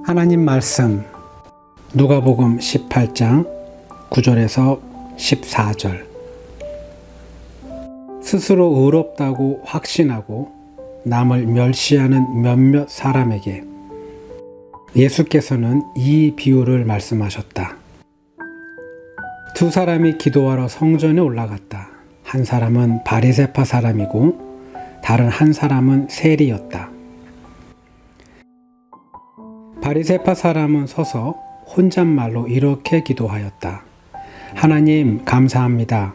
하나님 말씀 누가복음 18장 9절에서 14절. 스스로 의롭다고 확신하고 남을 멸시하는 몇몇 사람에게 예수께서는 이 비유를 말씀하셨다. 두 사람이 기도하러 성전에 올라갔다. 한 사람은 바리새파 사람이고 다른 한 사람은 세리였다. 바리새파 사람은 서서 혼잣말로 이렇게 기도하였다. 하나님 감사합니다.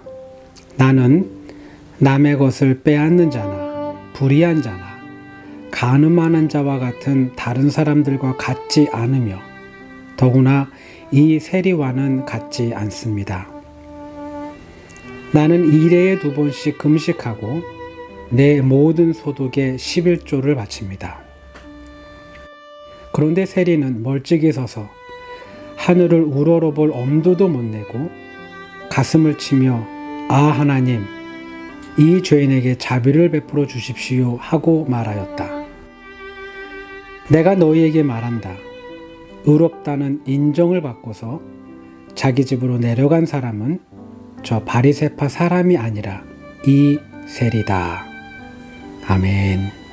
나는 남의 것을 빼앗는 자나 불의한 자나 간음하는 자와 같은 다른 사람들과 같지 않으며 더구나 이 세리와는 같지 않습니다. 나는 일해에 2번씩 금식하고 내 모든 소득의 11조를 바칩니다. 그런데 세리는 멀찍이 서서 하늘을 우러러볼 엄두도 못 내고 가슴을 치며 아 하나님 이 죄인에게 자비를 베풀어 주십시오 하고 말하였다. 내가 너희에게 말한다. 의롭다는 인정을 받고서 자기 집으로 내려간 사람은 저 바리새파 사람이 아니라 이 세리다. 아멘.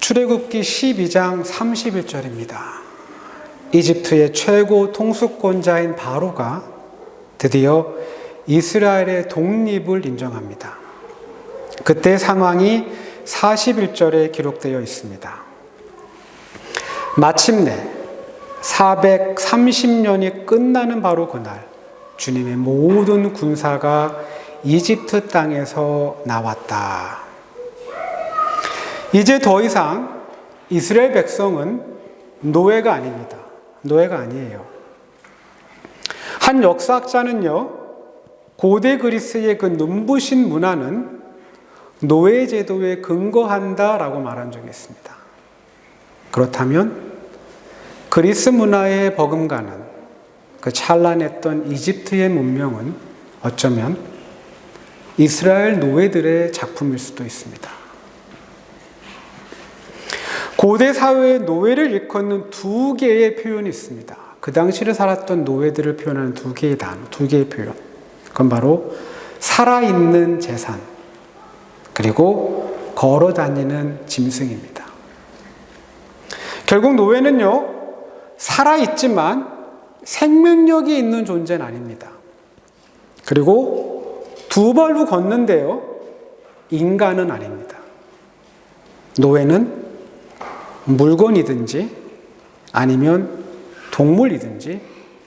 출애굽기 12장 31절입니다. 이집트의 최고 통수권자인 바로가 드디어 이스라엘의 독립을 인정합니다. 그때 상황이 41절에 기록되어 있습니다. 마침내 430년이 끝나는 바로 그날 주님의 모든 군사가 이집트 땅에서 나왔다. 이제 더 이상 이스라엘 백성은 노예가 아닙니다. 노예가 아니에요. 한 역사학자는요, 고대 그리스의 그 눈부신 문화는 노예 제도에 근거한다라고 말한 적이 있습니다. 그렇다면 그리스 문화에 버금가는 그 찬란했던 이집트의 문명은 어쩌면 이스라엘 노예들의 작품일 수도 있습니다. 고대 사회의 노예를 일컫는 2개의 표현이 있습니다. 그 당시를 살았던 노예들을 표현하는 2개의 단어, 2개의 표현. 그건 바로 살아있는 재산, 그리고 걸어다니는 짐승입니다. 결국 노예는요, 살아있지만 생명력이 있는 존재는 아닙니다. 그리고 2발로 걷는데요, 인간은 아닙니다. 노예는 물건이든지 아니면 동물이든지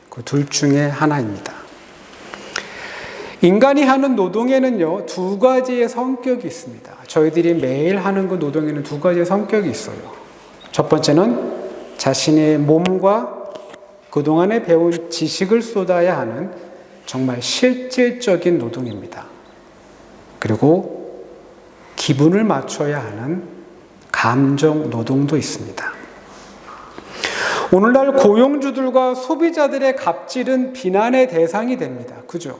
그 둘 중에 하나입니다. 인간이 하는 노동에는요 2가지의 성격이 있습니다. 저희들이 매일 하는 그 노동에는 2가지의 성격이 있어요. 첫 번째는 자신의 몸과 그동안에 배운 지식을 쏟아야 하는 정말 실질적인 노동입니다. 그리고 기분을 맞춰야 하는 감정 노동도 있습니다. 오늘날 고용주들과 소비자들의 갑질은 비난의 대상이 됩니다. 그죠?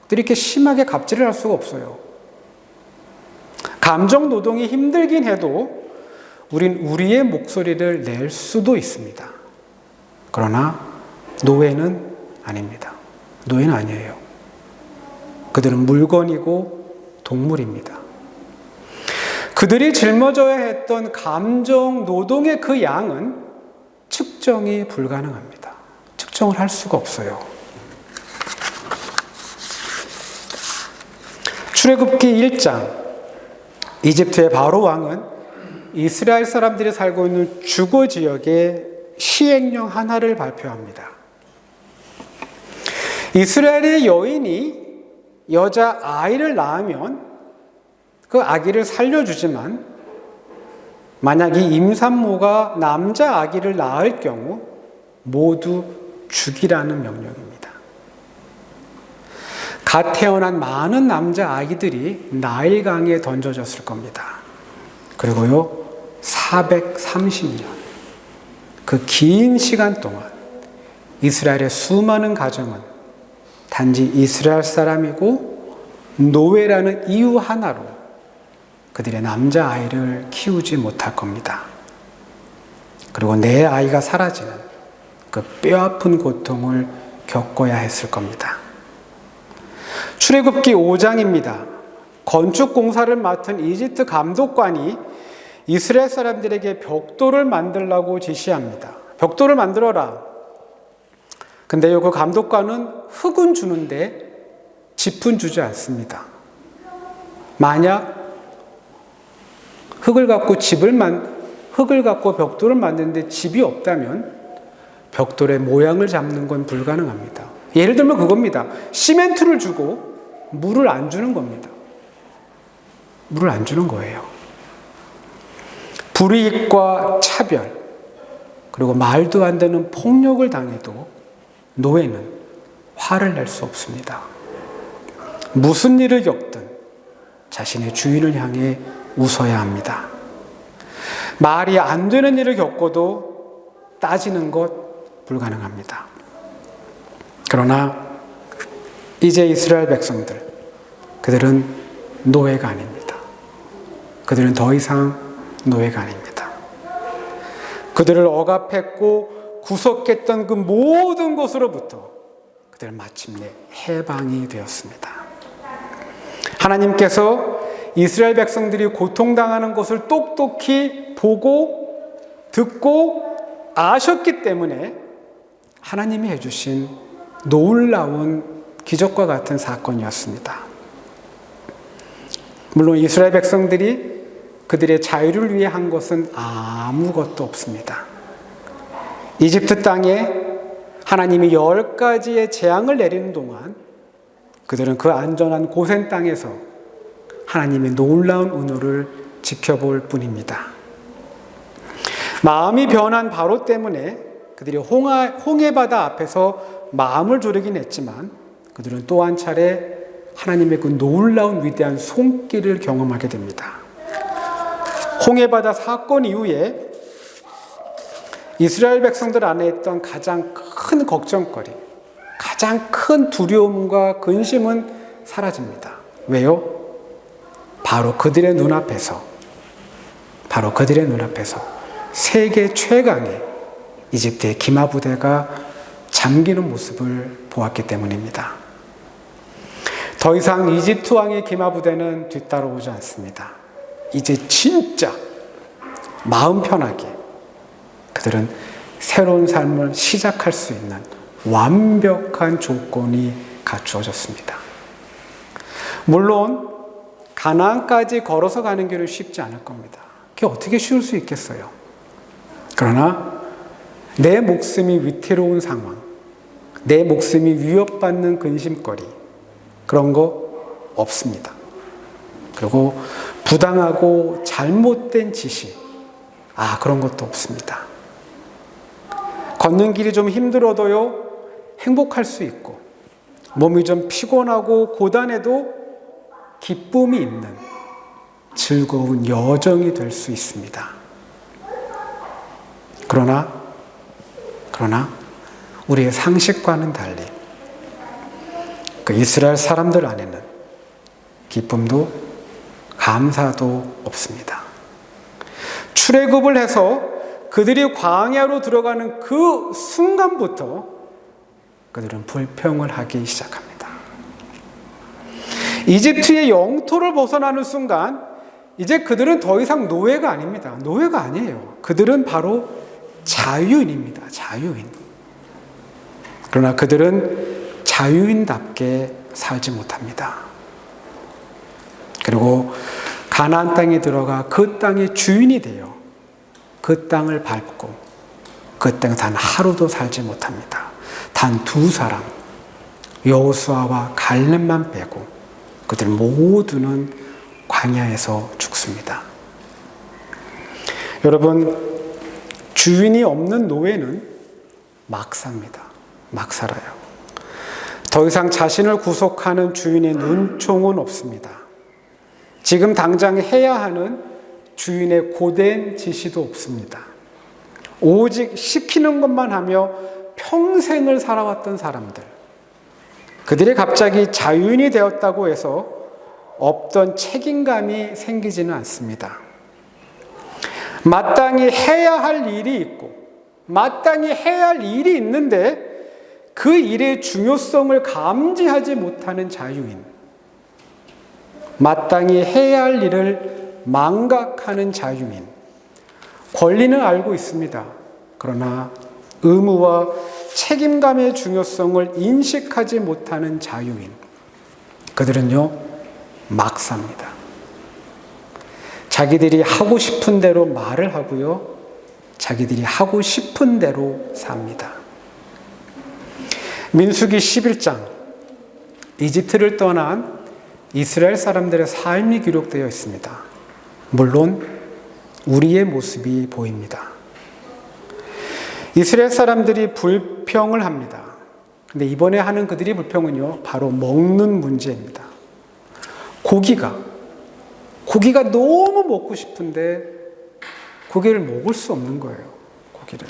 그들이 이렇게 심하게 갑질을 할 수가 없어요. 감정 노동이 힘들긴 해도 우린 우리의 목소리를 낼 수도 있습니다. 그러나 노예는 아닙니다. 노예는 아니에요. 그들은 물건이고 동물입니다. 그들이 짊어져야 했던 감정 노동의 그 양은 측정이 불가능합니다. 측정을 할 수가 없어요. 출애굽기 1장, 이집트의 바로 왕은 이스라엘 사람들이 살고 있는 주거 지역에 시행령 하나를 발표합니다. 이스라엘의 여인이 여자 아이를 낳으면 그 아기를 살려주지만 만약 이 임산모가 남자 아기를 낳을 경우 모두 죽이라는 명령입니다. 갓 태어난 많은 남자 아기들이 나일강에 던져졌을 겁니다. 그리고요 430년 그 긴 시간 동안 이스라엘의 수많은 가정은 단지 이스라엘 사람이고 노예라는 이유 하나로 그들의 남자아이를 키우지 못할 겁니다. 그리고 내 아이가 사라지는 그 뼈아픈 고통을 겪어야 했을 겁니다. 출애굽기 5장입니다. 건축 공사를 맡은 이집트 감독관이 이스라엘 사람들에게 벽돌을 만들라고 지시합니다. 벽돌을 만들어라. 근데요, 그 감독관은 흙은 주는데 짚은 주지 않습니다. 만약 흙을 갖고 벽돌을 만드는데 집이 없다면 벽돌의 모양을 잡는 건 불가능합니다. 예를 들면 그겁니다. 시멘트를 주고 물을 안 주는 겁니다. 물을 안 주는 거예요. 불이익과 차별, 그리고 말도 안 되는 폭력을 당해도 노예는 화를 낼 수 없습니다. 무슨 일을 겪든 자신의 주인을 향해 웃어야 합니다. 말이 안 되는 일을 겪어도 따지는 것 불가능합니다. 그러나 이제 이스라엘 백성들, 그들은 노예가 아닙니다. 그들은 더 이상 노예가 아닙니다. 그들을 억압했고 구속했던 그 모든 것으로부터 그들은 마침내 해방이 되었습니다. 하나님께서 이스라엘 백성들이 고통당하는 것을 똑똑히 보고 듣고 아셨기 때문에 하나님이 해주신 놀라운 기적과 같은 사건이었습니다. 물론 이스라엘 백성들이 그들의 자유를 위해 한 것은 아무것도 없습니다. 이집트 땅에 하나님이 10가지의 재앙을 내리는 동안 그들은 그 안전한 고센 땅에서 하나님의 놀라운 은혜를 지켜볼 뿐입니다. 마음이 변한 바로 때문에 그들이 홍해바다 앞에서 마음을 졸이긴 했지만 그들은 또 한 차례 하나님의 그 놀라운 위대한 손길을 경험하게 됩니다. 홍해바다 사건 이후에 이스라엘 백성들 안에 있던 가장 큰 걱정거리, 가장 큰 두려움과 근심은 사라집니다. 왜요? 바로 그들의 눈앞에서 세계 최강의 이집트의 기마부대가 잠기는 모습을 보았기 때문입니다. 더 이상 이집트 왕의 기마부대는 뒤따라오지 않습니다. 이제 진짜 마음 편하게 그들은 새로운 삶을 시작할 수 있는 완벽한 조건이 갖추어졌습니다. 물론 가나안까지 걸어서 가는 길은 쉽지 않을 겁니다. 그게 어떻게 쉬울 수 있겠어요? 그러나 내 목숨이 위태로운 상황, 내 목숨이 위협받는 근심거리, 그런 거 없습니다. 그리고 부당하고 잘못된 지시, 그런 것도 없습니다. 걷는 길이 좀 힘들어도요, 행복할 수 있고, 몸이 좀 피곤하고 고단해도 기쁨이 있는 즐거운 여정이 될 수 있습니다. 그러나 우리의 상식과는 달리 그 이스라엘 사람들 안에는 기쁨도 감사도 없습니다. 출애굽을 해서 그들이 광야로 들어가는 그 순간부터 그들은 불평을 하기 시작합니다. 이집트의 영토를 벗어나는 순간 이제 그들은 더 이상 노예가 아닙니다. 노예가 아니에요. 그들은 바로 자유인입니다. 자유인. 그러나 그들은 자유인답게 살지 못합니다. 그리고 가나안 땅에 들어가 그 땅의 주인이 되어 그 땅을 밟고 그 땅에 단 하루도 살지 못합니다. 단 2사람, 여호수아와 갈렙만 빼고 그들 모두는 광야에서 죽습니다. 여러분, 주인이 없는 노예는 막 삽니다. 막 살아요. 더 이상 자신을 구속하는 주인의 눈총은 없습니다. 지금 당장 해야 하는 주인의 고된 지시도 없습니다. 오직 시키는 것만 하며 평생을 살아왔던 사람들, 그들이 갑자기 자유인이 되었다고 해서 없던 책임감이 생기지는 않습니다. 마땅히 해야 할 일이 있고 마땅히 해야 할 일이 있는데 그 일의 중요성을 감지하지 못하는 자유인, 마땅히 해야 할 일을 망각하는 자유인, 권리는 알고 있습니다. 그러나 의무와 책임감의 중요성을 인식하지 못하는 자유인, 그들은요 막 삽니다. 자기들이 하고 싶은 대로 말을 하고요, 자기들이 하고 싶은 대로 삽니다. 민수기 11장, 이집트를 떠난 이스라엘 사람들의 삶이 기록되어 있습니다. 물론 우리의 모습이 보입니다. 이스라엘 사람들이 불평을 합니다. 근데 이번에 하는 그들이 불평은요, 바로 먹는 문제입니다. 고기가 너무 먹고 싶은데 고기를 먹을 수 없는 거예요. 고기를.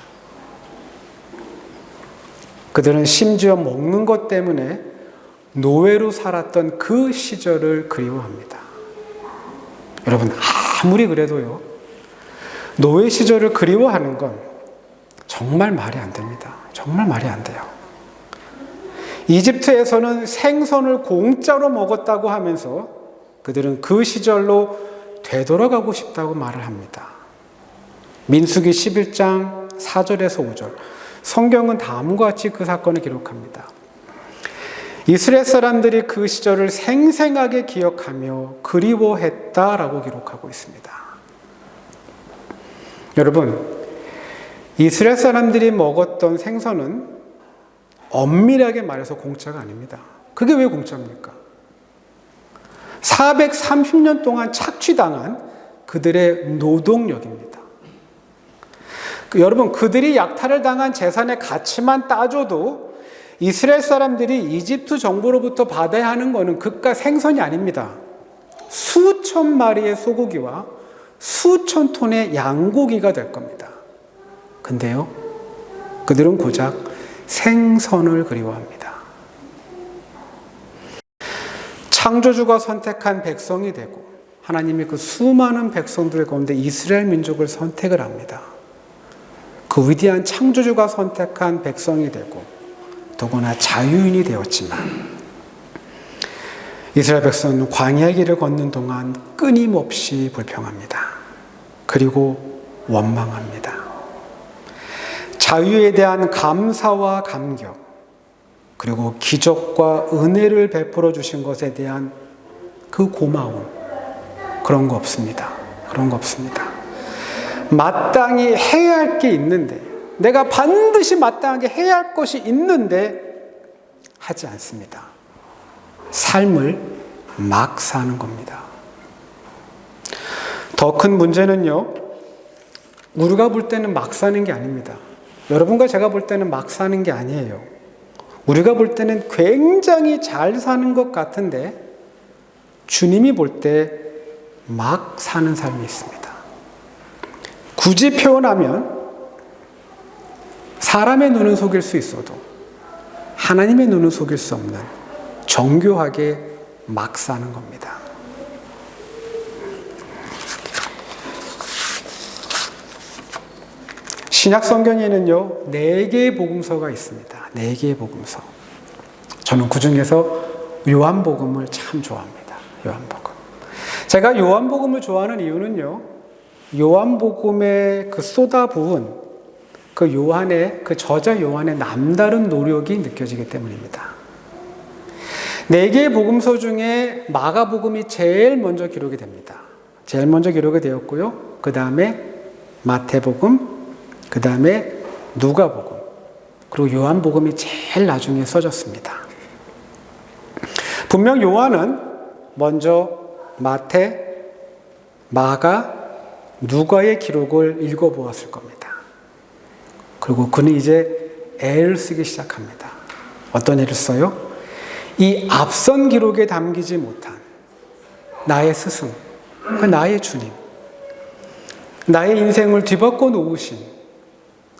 그들은 심지어 먹는 것 때문에 노예로 살았던 그 시절을 그리워합니다. 여러분, 아무리 그래도요, 노예 시절을 그리워하는 건 정말 말이 안 됩니다. 정말 말이 안 돼요. 이집트에서는 생선을 공짜로 먹었다고 하면서 그들은 그 시절로 되돌아가고 싶다고 말을 합니다. 민수기 11장 4절에서 5절, 성경은 다음과 같이 그 사건을 기록합니다. 이스라엘 사람들이 그 시절을 생생하게 기억하며 그리워했다라고 기록하고 있습니다. 여러분, 이스라엘 사람들이 먹었던 생선은 엄밀하게 말해서 공짜가 아닙니다. 그게 왜 공짜입니까? 430년 동안 착취당한 그들의 노동력입니다. 여러분, 그들이 약탈을 당한 재산의 가치만 따져도 이스라엘 사람들이 이집트 정부로부터 받아야 하는 것은 그깟 생선이 아닙니다. 수천 마리의 소고기와 수천 톤의 양고기가 될 겁니다. 근데요, 그들은 고작 생선을 그리워합니다. 창조주가 선택한 백성이 되고 하나님이 그 수많은 백성들 가운데 이스라엘 민족을 선택을 합니다. 그 위대한 창조주가 선택한 백성이 되고 더구나 자유인이 되었지만 이스라엘 백성은 광야의 길을 걷는 동안 끊임없이 불평합니다. 그리고 원망합니다. 자유에 대한 감사와 감격, 그리고 기적과 은혜를 베풀어 주신 것에 대한 그 고마움, 그런 거 없습니다. 그런 거 없습니다. 마땅히 해야 할 게 있는데, 내가 반드시 마땅하게 해야 할 것이 있는데 하지 않습니다. 삶을 막 사는 겁니다. 더 큰 문제는요, 우리가 볼 때는 막 사는 게 아닙니다. 여러분과 제가 볼 때는 막 사는 게 아니에요. 우리가 볼 때는 굉장히 잘 사는 것 같은데 주님이 볼 때 막 사는 삶이 있습니다. 굳이 표현하면 사람의 눈은 속일 수 있어도 하나님의 눈은 속일 수 없는 정교하게 막 사는 겁니다. 신약 성경에는요, 4개의 복음서가 있습니다. 4개의 복음서. 저는 그 중에서 요한복음을 참 좋아합니다. 요한복음. 제가 요한복음을 좋아하는 이유는요, 요한복음에 그 쏟아부은 그 요한의, 그 저자 요한의 남다른 노력이 느껴지기 때문입니다. 4개의 복음서 중에 마가복음이 제일 먼저 기록이 됩니다. 제일 먼저 기록이 되었고요. 그 다음에 마태복음, 그 다음에 누가복음, 그리고 요한복음이 제일 나중에 써졌습니다. 분명 요한은 먼저 마태, 마가, 누가의 기록을 읽어보았을 겁니다. 그리고 그는 이제 애를 쓰기 시작합니다. 어떤 애를 써요? 이 앞선 기록에 담기지 못한 나의 스승, 나의 주님, 나의 인생을 뒤바꿔 놓으신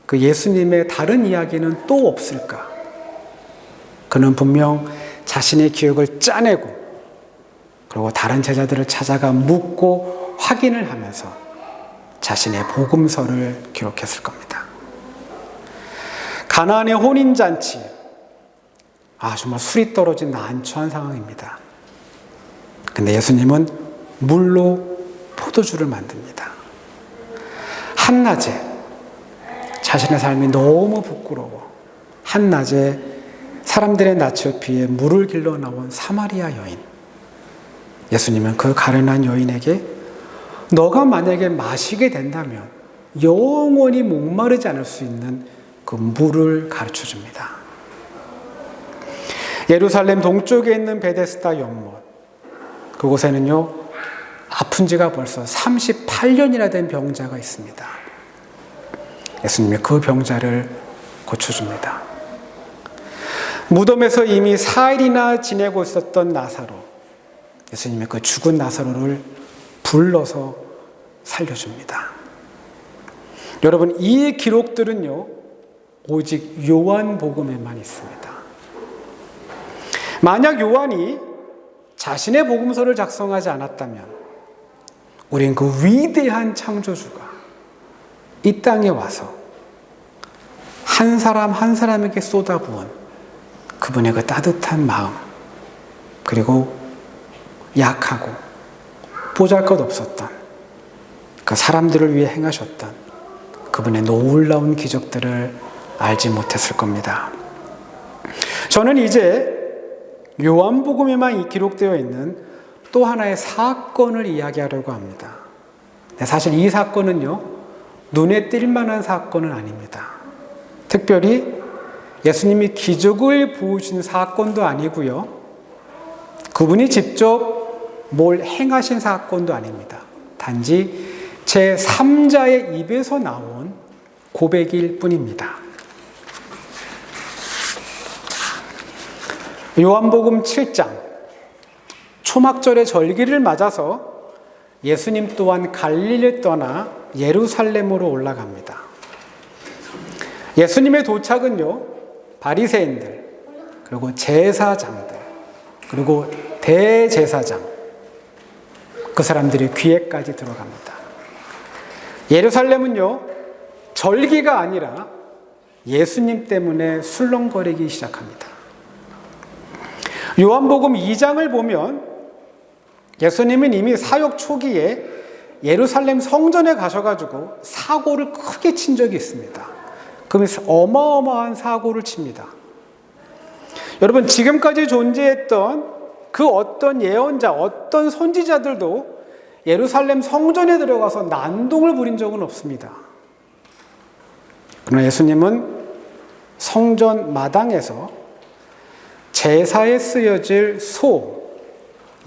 그 예수님의 다른 이야기는 또 없을까? 그는 분명 자신의 기억을 짜내고 그리고 다른 제자들을 찾아가 묻고 확인을 하면서 자신의 복음서를 기록했을 겁니다. 가나안의 혼인잔치, 정말 술이 떨어진 난처한 상황입니다. 근데 예수님은 물로 포도주를 만듭니다. 한낮에 자신의 삶이 너무 부끄러워 한낮에 사람들의 낯을 피해 물을 길러 나온 사마리아 여인, 예수님은 그 가련한 여인에게 너가 만약에 마시게 된다면 영원히 목마르지 않을 수 있는 그 물을 가르쳐 줍니다. 예루살렘 동쪽에 있는 베데스다 연못, 그곳에는요 아픈 지가 벌써 38년이나 된 병자가 있습니다. 예수님이 그 병자를 고쳐줍니다. 무덤에서 이미 4일이나 지내고 있었던 나사로, 예수님이 그 죽은 나사로를 불러서 살려줍니다. 여러분, 이 기록들은요 오직 요한복음에만 있습니다. 만약 요한이 자신의 복음서를 작성하지 않았다면 우린 그 위대한 창조주가 이 땅에 와서 한 사람 한 사람에게 쏟아부은 그분의 그 따뜻한 마음, 그리고 약하고 보잘것없었던 그 사람들을 위해 행하셨던 그분의 놀라운 기적들을 알지 못했을 겁니다. 저는 이제 요한복음에만 기록되어 있는 또 하나의 사건을 이야기하려고 합니다. 사실 이 사건은요 눈에 띌 만한 사건은 아닙니다. 특별히 예수님이 기적을 보여주신 사건도 아니고요, 그분이 직접 뭘 행하신 사건도 아닙니다. 단지 제3자의 입에서 나온 고백일 뿐입니다. 요한복음 7장, 초막절의 절기를 맞아서 예수님 또한 갈릴리를 떠나 예루살렘으로 올라갑니다. 예수님의 도착은요 바리새인들, 그리고 제사장들, 그리고 대제사장, 그 사람들의 귀에까지 들어갑니다. 예루살렘은요 절기가 아니라 예수님 때문에 술렁거리기 시작합니다. 요한복음 2장을 보면 예수님은 이미 사역 초기에 예루살렘 성전에 가셔가지고 사고를 크게 친 적이 있습니다. 그러면서 어마어마한 사고를 칩니다. 여러분, 지금까지 존재했던 그 어떤 예언자, 어떤 선지자들도 예루살렘 성전에 들어가서 난동을 부린 적은 없습니다. 그러나 예수님은 성전 마당에서 제사에 쓰여질 소,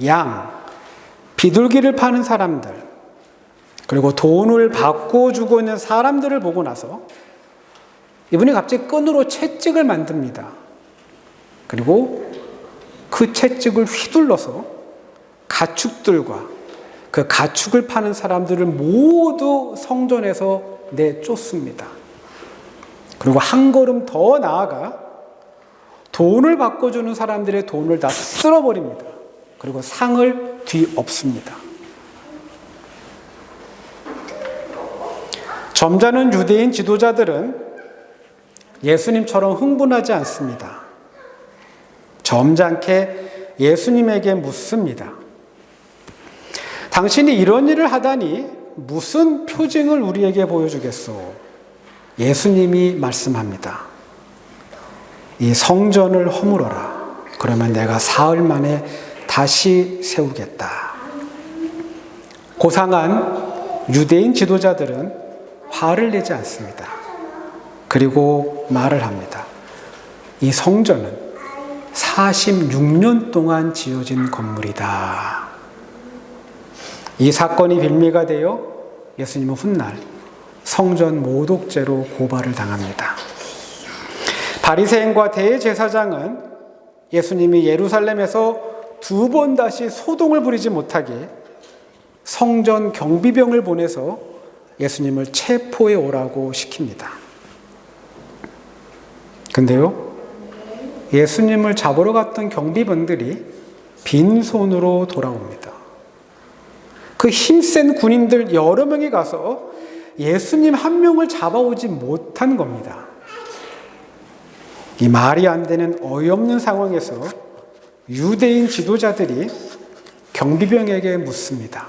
양, 비둘기를 파는 사람들, 그리고 돈을 바꿔주고 있는 사람들을 보고 나서 이분이 갑자기 끈으로 채찍을 만듭니다. 그리고 그 채찍을 휘둘러서 가축들과 그 가축을 파는 사람들을 모두 성전에서 내쫓습니다. 그리고 한 걸음 더 나아가 돈을 바꿔주는 사람들의 돈을 다 쓸어버립니다. 그리고 상을 뒤엎습니다. 점잖은 유대인 지도자들은 예수님처럼 흥분하지 않습니다. 점잖게 예수님에게 묻습니다. 당신이 이런 일을 하다니 무슨 표징을 우리에게 보여주겠소? 예수님이 말씀합니다. 이 성전을 허물어라. 그러면 내가 사흘 만에 다시 세우겠다. 고상한 유대인 지도자들은 화를 내지 않습니다. 그리고 말을 합니다. 이 성전은 46년 동안 지어진 건물이다. 이 사건이 빌미가 되어 예수님은 훗날 성전 모독죄로 고발을 당합니다. 바리새인과 대제사장은 예수님이 예루살렘에서 2번 다시 소동을 부리지 못하게 성전 경비병을 보내서 예수님을 체포해 오라고 시킵니다. 근데요, 예수님을 잡으러 갔던 경비병들이 빈손으로 돌아옵니다. 그 힘센 군인들 여러 명이 가서 예수님 한 명을 잡아오지 못한 겁니다. 이 말이 안 되는 어이없는 상황에서 유대인 지도자들이 경비병에게 묻습니다.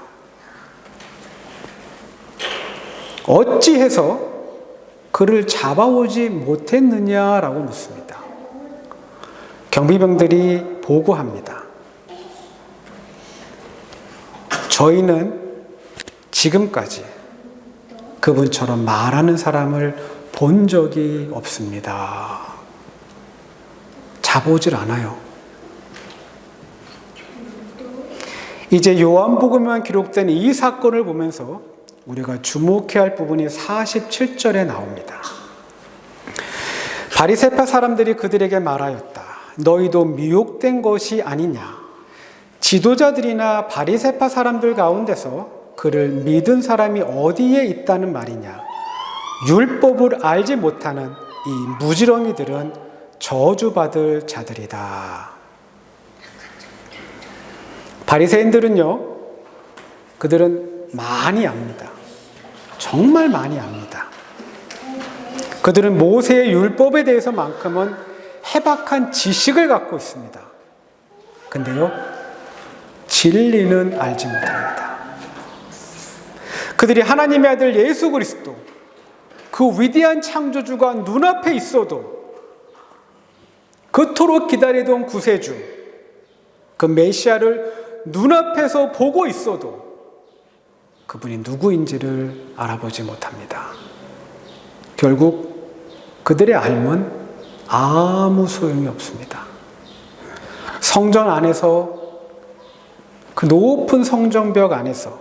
어찌해서 그를 잡아오지 못했느냐라고 묻습니다. 경비병들이 보고합니다. 저희는 지금까지 그분처럼 말하는 사람을 본 적이 없습니다. 잡아오질 않아요. 이제 요한복음에만 기록된 이 사건을 보면서 우리가 주목해야 할 부분이 47절에 나옵니다. 바리새파 사람들이 그들에게 말하였다. 너희도 미혹된 것이 아니냐. 지도자들이나 바리새파 사람들 가운데서 그를 믿은 사람이 어디에 있다는 말이냐. 율법을 알지 못하는 이 무지렁이들은 저주받을 자들이다. 바리새인들은요, 그들은 많이 압니다. 정말 많이 압니다. 그들은 모세의 율법에 대해서만큼은 해박한 지식을 갖고 있습니다. 근데요, 진리는 알지 못합니다. 그들이 하나님의 아들 예수 그리스도, 그 위대한 창조주가 눈앞에 있어도, 그토록 기다리던 구세주, 그 메시아를 눈앞에서 보고 있어도 그분이 누구인지를 알아보지 못합니다. 결국 그들의 알면 아무 소용이 없습니다. 성전 안에서, 그 높은 성전벽 안에서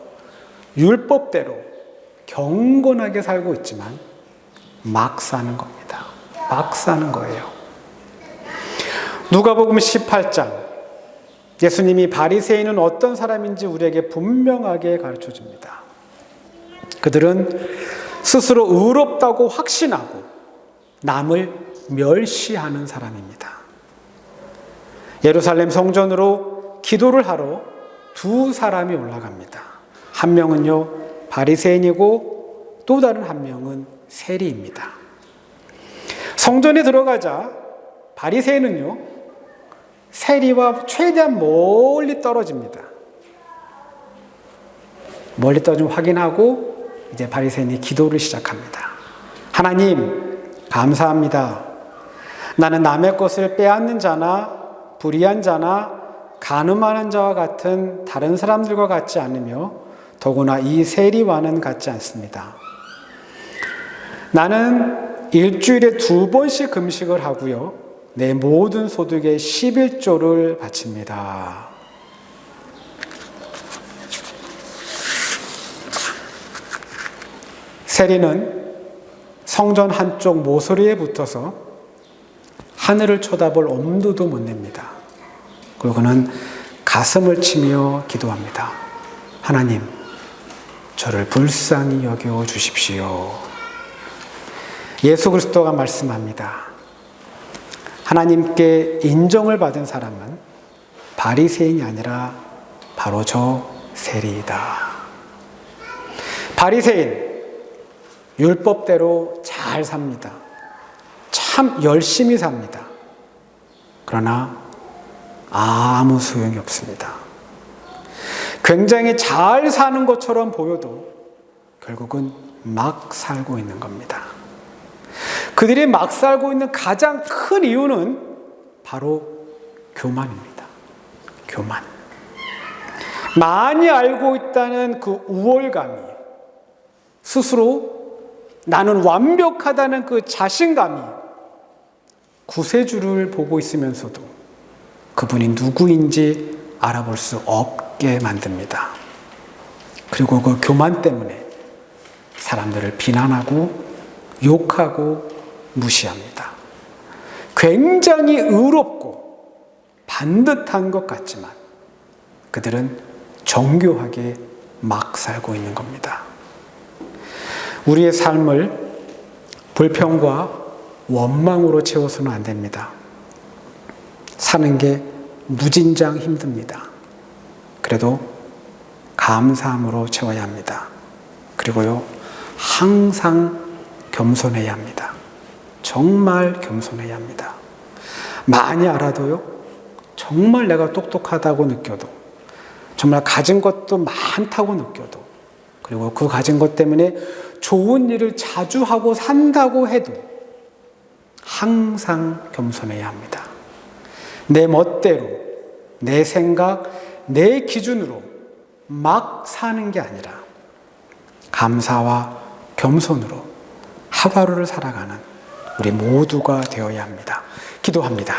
율법대로 경건하게 살고 있지만 막 사는 겁니다. 막 사는 거예요. 누가복음 18장, 예수님이 바리새인은 어떤 사람인지 우리에게 분명하게 가르쳐 줍니다. 그들은 스스로 의롭다고 확신하고 남을 멸시하는 사람입니다. 예루살렘 성전으로 기도를 하러 두 사람이 올라갑니다. 한 명은요, 바리새인이고 또 다른 한 명은 세리입니다. 성전에 들어가자 바리새인은요, 세리와 최대한 멀리 떨어집니다. 멀리 떨어지면 확인하고 이제 바리새인이 기도를 시작합니다. 하나님, 감사합니다. 나는 남의 것을 빼앗는 자나 불의한 자나 간음하는 자와 같은 다른 사람들과 같지 않으며 더구나 이 세리와는 같지 않습니다. 나는 일주일에 2번씩 금식을 하고요, 내 모든 소득의 11조를 바칩니다. 세리는 성전 한쪽 모서리에 붙어서 하늘을 쳐다볼 엄두도 못 냅니다. 그리고 그는 가슴을 치며 기도합니다. 하나님, 저를 불쌍히 여겨 주십시오. 예수 그리스도가 말씀합니다. 하나님께 인정을 받은 사람은 바리새인이 아니라 바로 저 세리이다. 바리새인, 율법대로 잘 삽니다. 참 열심히 삽니다. 그러나 아무 소용이 없습니다. 굉장히 잘 사는 것처럼 보여도 결국은 막 살고 있는 겁니다. 그들이 막 살고 있는 가장 큰 이유는 바로 교만입니다. 교만. 많이 알고 있다는 그 우월감이, 스스로 나는 완벽하다는 그 자신감이 구세주를 보고 있으면서도 그분이 누구인지 알아볼 수 없게 만듭니다. 그리고 그 교만 때문에 사람들을 비난하고 욕하고 무시합니다. 굉장히 의롭고 반듯한 것 같지만 그들은 정교하게 막 살고 있는 겁니다. 우리의 삶을 불평과 원망으로 채워서는 안 됩니다. 사는 게 무진장 힘듭니다. 그래도 감사함으로 채워야 합니다. 그리고요, 항상 겸손해야 합니다. 정말 겸손해야 합니다. 많이 알아도요, 정말 내가 똑똑하다고 느껴도, 정말 가진 것도 많다고 느껴도, 그리고 그 가진 것 때문에 좋은 일을 자주 하고 산다고 해도 항상 겸손해야 합니다. 내 멋대로, 내 생각, 내 기준으로 막 사는 게 아니라 감사와 겸손으로 하루하루를 살아가는 우리 모두가 되어야 합니다. 기도합니다.